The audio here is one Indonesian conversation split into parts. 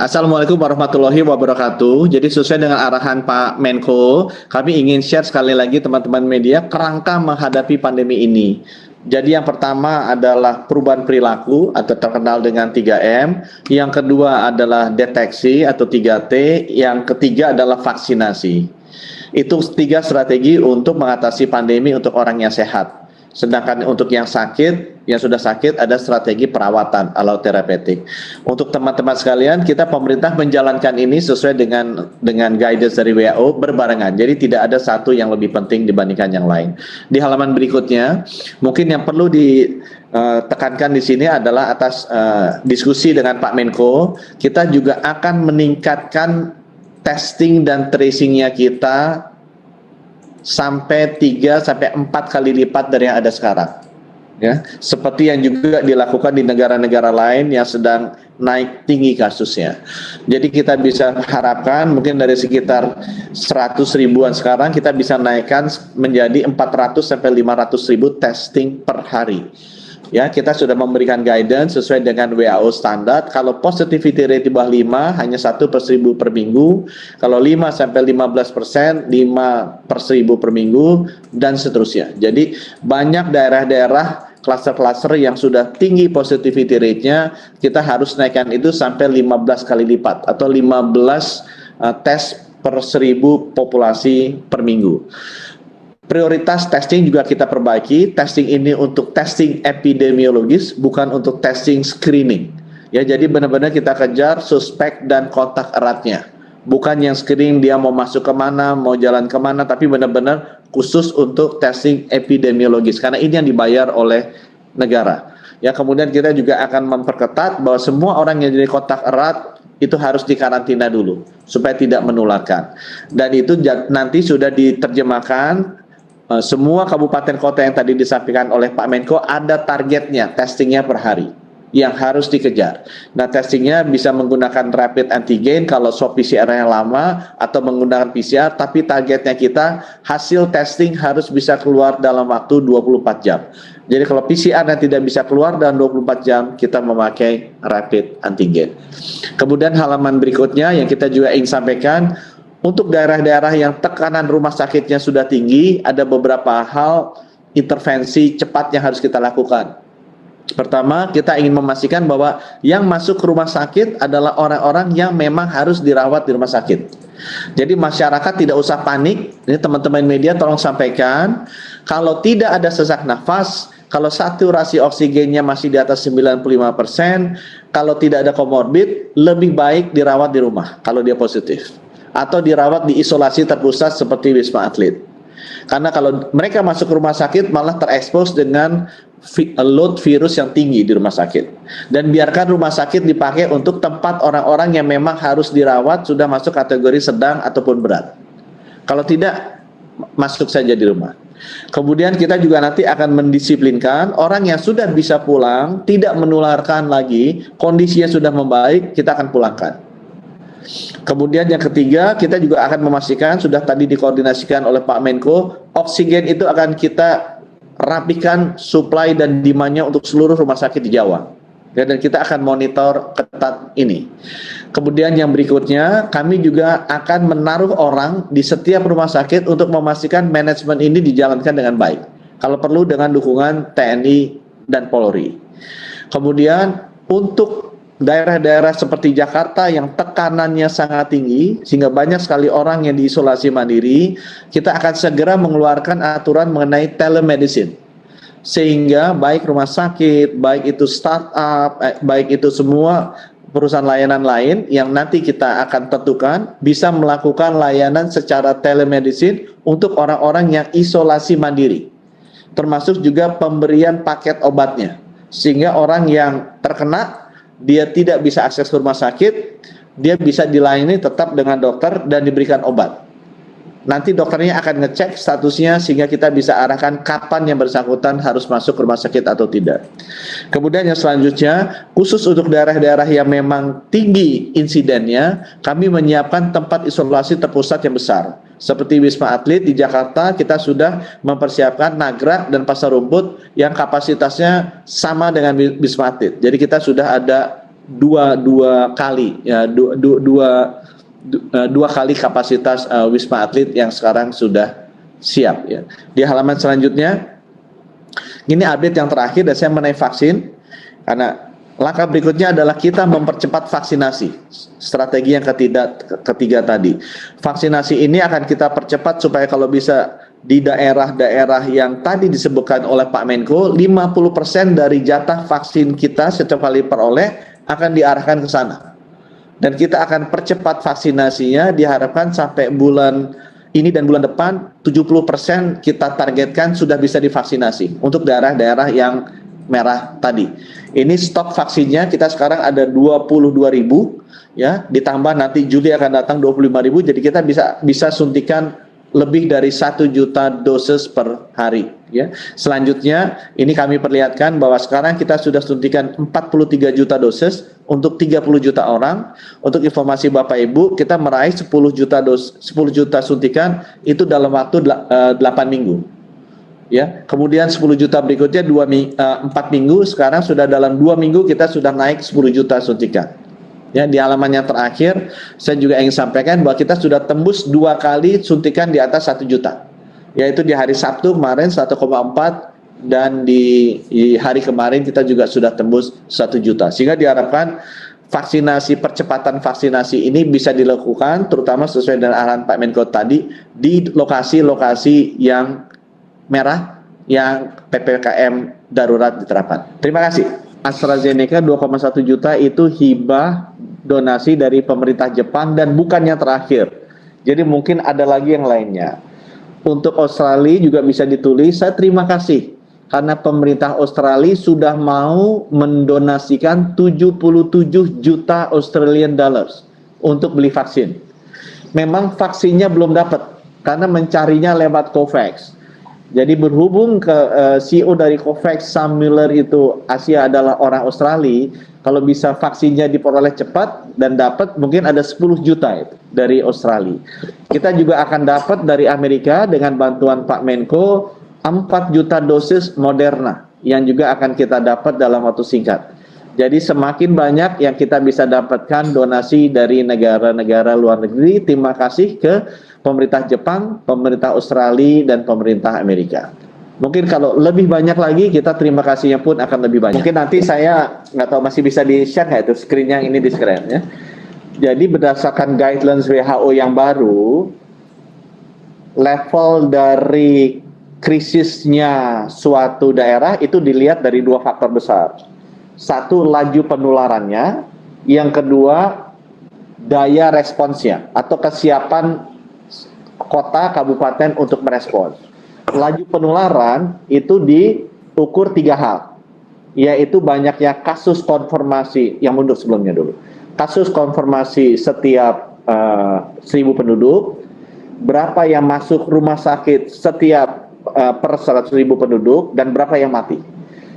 Assalamualaikum warahmatullahi wabarakatuh. Jadi sesuai dengan arahan Pak Menko, kami ingin share sekali lagi teman-teman media kerangka menghadapi pandemi ini. Jadi yang pertama adalah perubahan perilaku atau terkenal dengan 3M, yang kedua adalah deteksi atau 3T, yang ketiga adalah vaksinasi. Itu tiga strategi untuk mengatasi pandemi untuk orang yang sehat. Sedangkan untuk yang sakit, yang sudah sakit ada strategi perawatan atau terapeutik. Untuk teman-teman sekalian, kita pemerintah menjalankan ini sesuai dengan guidance dari WHO berbarengan. Jadi tidak ada satu yang lebih penting dibandingkan yang lain. Di halaman berikutnya, mungkin yang perlu ditekankan di sini adalah atas diskusi dengan Pak Menko, kita juga akan meningkatkan testing dan tracingnya kita sampai 3 sampai 4 kali lipat dari yang ada sekarang. Ya, seperti yang juga dilakukan di negara-negara lain yang sedang naik tinggi kasusnya. Jadi kita bisa harapkan mungkin dari sekitar 100 ribuan sekarang kita bisa naikkan menjadi 400 sampai 500 ribu testing per hari. Ya, kita sudah memberikan guidance sesuai dengan WHO standar. Kalau positivity rate di bawah 5, hanya 1 per 1000 per minggu. Kalau 5 sampai 15%, 5 per 1000 per minggu, dan seterusnya. Jadi banyak daerah-daerah klaster-klaster yang sudah tinggi positivity rate-nya, kita harus naikkan itu sampai 15 kali lipat atau 15 tes per 1000 populasi per minggu. Prioritas testing juga kita perbaiki. Testing ini untuk testing epidemiologis, bukan untuk testing screening. Ya, jadi benar-benar kita kejar suspek dan kontak eratnya. Bukan yang screening dia mau masuk kemana, mau jalan kemana, tapi benar-benar khusus untuk testing epidemiologis. Karena ini yang dibayar oleh negara. Ya, kemudian kita juga akan memperketat bahwa semua orang yang jadi kontak erat itu harus dikarantina dulu supaya tidak menularkan. Dan itu nanti sudah diterjemahkan. Semua kabupaten kota yang tadi disampaikan oleh Pak Menko ada targetnya, testingnya per hari yang harus dikejar. Nah, testingnya bisa menggunakan rapid antigen kalau swab PCR-nya lama atau menggunakan PCR, tapi targetnya kita hasil testing harus bisa keluar dalam waktu 24 jam. Jadi kalau PCR yang tidak bisa keluar dalam 24 jam, kita memakai rapid antigen. Kemudian halaman berikutnya yang kita juga ingin sampaikan, untuk daerah-daerah yang tekanan rumah sakitnya sudah tinggi, ada beberapa hal intervensi cepat yang harus kita lakukan. Pertama, kita ingin memastikan bahwa yang masuk ke rumah sakit adalah orang-orang yang memang harus dirawat di rumah sakit. Jadi masyarakat tidak usah panik. Ini teman-teman media tolong sampaikan, kalau tidak ada sesak nafas, kalau saturasi oksigennya masih di atas 95%, kalau tidak ada komorbid, lebih baik dirawat di rumah kalau dia positif. Atau dirawat di isolasi terpusat seperti Wisma Atlet. Karena kalau mereka masuk ke rumah sakit malah terekspos dengan load virus yang tinggi di rumah sakit. Dan biarkan rumah sakit dipakai untuk tempat orang-orang yang memang harus dirawat sudah masuk kategori sedang ataupun berat. Kalau tidak, masuk saja di rumah. Kemudian kita juga nanti akan mendisiplinkan orang yang sudah bisa pulang, tidak menularkan lagi, kondisinya sudah membaik, kita akan pulangkan. Kemudian yang ketiga, kita juga akan memastikan, sudah tadi dikoordinasikan oleh Pak Menko, oksigen itu akan kita rapikan supply dan demand-nya untuk seluruh rumah sakit di Jawa. Dan kita akan monitor ketat ini. Kemudian yang berikutnya, kami juga akan menaruh orang di setiap rumah sakit untuk memastikan manajemen ini dijalankan dengan baik. Kalau perlu dengan dukungan TNI dan Polri. Kemudian untuk daerah-daerah seperti Jakarta yang tekanannya sangat tinggi, sehingga banyak sekali orang yang diisolasi mandiri, kita akan segera mengeluarkan aturan mengenai telemedicine. Sehingga baik rumah sakit, baik itu startup, baik itu semua perusahaan layanan lain yang nanti kita akan tentukan bisa melakukan layanan secara telemedicine untuk orang-orang yang isolasi mandiri. Termasuk juga pemberian paket obatnya. Sehingga orang yang terkena dia tidak bisa akses ke rumah sakit, dia bisa dilayani tetap dengan dokter dan diberikan obat. Nanti dokternya akan ngecek statusnya sehingga kita bisa arahkan kapan yang bersangkutan harus masuk ke rumah sakit atau tidak. Kemudian yang selanjutnya, khusus untuk daerah-daerah yang memang tinggi insidennya, kami menyiapkan tempat isolasi terpusat yang besar. Seperti Wisma Atlet di Jakarta, kita sudah mempersiapkan Nagrag dan Pasar Rumput yang kapasitasnya sama dengan Wisma Atlet. Jadi kita sudah ada dua kali ya dua kali kapasitas Wisma Atlet yang sekarang sudah siap ya. Di halaman selanjutnya ini update yang terakhir dan saya mengenai vaksin karena langkah berikutnya adalah kita mempercepat vaksinasi. Strategi yang ketiga tadi. Vaksinasi ini akan kita percepat supaya kalau bisa di daerah-daerah yang tadi disebutkan oleh Pak Menko, 50% dari jatah vaksin kita setiap kali peroleh akan diarahkan ke sana. Dan kita akan percepat vaksinasinya, diharapkan sampai bulan ini dan bulan depan 70% kita targetkan sudah bisa divaksinasi untuk daerah-daerah yang merah tadi. Ini stok vaksinnya kita sekarang ada 22.000 ya, ditambah nanti Juli akan datang 25.000, jadi kita bisa suntikan lebih dari 1 juta dosis per hari ya. Selanjutnya ini kami perlihatkan bahwa sekarang kita sudah suntikan 43 juta dosis untuk 30 juta orang. Untuk informasi Bapak Ibu, kita meraih 10 juta suntikan itu dalam waktu 8 minggu. Ya, kemudian 10 juta berikutnya 4 minggu, sekarang sudah dalam 2 minggu kita sudah naik 10 juta suntikan. Ya, di halaman yang terakhir saya juga ingin sampaikan bahwa kita sudah tembus 2 kali suntikan di atas 1 juta. Yaitu di hari Sabtu kemarin 1,4 dan di hari kemarin kita juga sudah tembus 1 juta. Sehingga diharapkan percepatan vaksinasi ini bisa dilakukan terutama sesuai dengan arahan Pak Menko tadi di lokasi-lokasi yang merah yang PPKM darurat diterapkan. Terima kasih. AstraZeneca 2,1 juta itu hibah donasi dari pemerintah Jepang dan bukannya terakhir. Jadi mungkin ada lagi yang lainnya. Untuk Australia juga bisa ditulis, saya terima kasih karena pemerintah Australia sudah mau mendonasikan 77 juta Australian dollars untuk beli vaksin. Memang vaksinnya belum dapat karena mencarinya lewat COVAX. Jadi berhubung ke CEO dari COVAX, Sam Miller itu Asia adalah orang Australia, kalau bisa vaksinnya diperoleh cepat dan dapat mungkin ada 10 juta itu dari Australia. Kita juga akan dapat dari Amerika dengan bantuan Pak Menko 4 juta dosis Moderna yang juga akan kita dapat dalam waktu singkat. Jadi semakin banyak yang kita bisa dapatkan donasi dari negara-negara luar negeri. Terima kasih ke pemerintah Jepang, pemerintah Australia, dan pemerintah Amerika. Mungkin kalau lebih banyak lagi, kita terima kasihnya pun akan lebih banyak. Mungkin nanti saya nggak tahu masih bisa di-share nggak itu screen-nya ini di screen ya. Jadi berdasarkan guidelines WHO yang baru, level dari krisisnya suatu daerah itu dilihat dari 2 faktor besar. Satu, laju penularannya. Yang kedua, daya responsnya atau kesiapan kota, kabupaten untuk merespons. Laju penularan itu diukur 3 hal, yaitu banyaknya kasus konfirmasi yang mundur sebelumnya dulu. Kasus konfirmasi setiap 1.000 penduduk, berapa yang masuk rumah sakit setiap per 100.000 penduduk, dan berapa yang mati.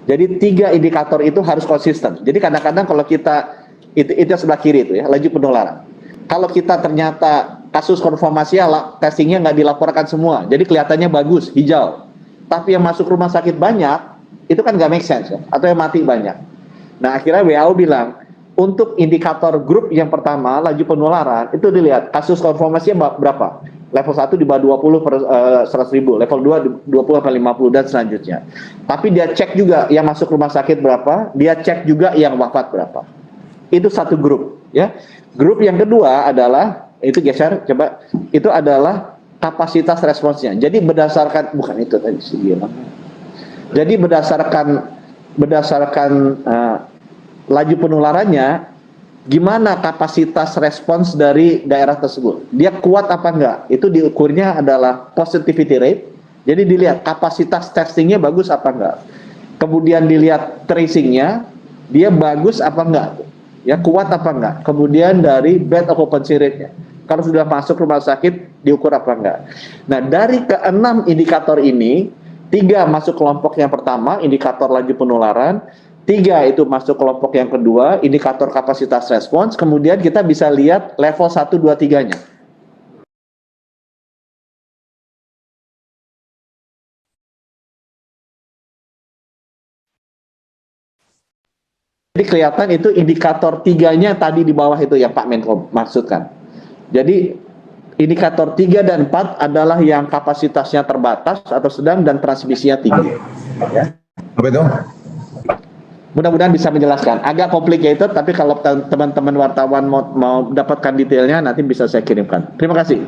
Jadi 3 indikator itu harus konsisten. Jadi kadang-kadang kalau kita itu sebelah kiri itu ya, laju penularan. Kalau kita ternyata kasus konfirmasi testingnya nggak dilaporkan semua, jadi kelihatannya bagus, hijau. Tapi yang masuk rumah sakit banyak, itu kan nggak make sense ya, atau yang mati banyak. Nah akhirnya WHO bilang, untuk indikator grup yang pertama, laju penularan, itu dilihat kasus konfirmasinya berapa. Level 1 di bawah 20 per 100.000, level 2 20 sampai 50 dan selanjutnya. Tapi dia cek juga yang masuk rumah sakit berapa, dia cek juga yang wafat berapa. Itu satu grup ya. Grup yang kedua adalah, itu geser coba, itu adalah kapasitas responsnya. Jadi berdasarkan, bukan itu tadi sih bilang. Jadi berdasarkan laju penularannya, gimana kapasitas respons dari daerah tersebut. Dia kuat apa enggak? Itu diukurnya adalah positivity rate. Jadi dilihat kapasitas testingnya bagus apa enggak. Kemudian dilihat tracingnya, dia bagus apa enggak. Ya, kuat apa enggak. Kemudian dari bed occupancy rate-nya. Kalau sudah masuk rumah sakit, diukur apa enggak. Nah, dari ke-6 indikator ini, 3 masuk kelompok yang pertama, indikator laju penularan. 3 itu masuk kelompok yang kedua, indikator kapasitas respons. Kemudian kita bisa lihat level 1, 2, 3-nya. Jadi kelihatan itu indikator tiganya tadi di bawah itu yang Pak Menko maksudkan. Jadi indikator 3 dan 4 adalah yang kapasitasnya terbatas atau sedang dan transmisinya tinggi. Ya. Apa itu? Mudah-mudahan bisa menjelaskan. Agak complicated, tapi kalau teman-teman wartawan mau dapatkan detailnya nanti bisa saya kirimkan. Terima kasih.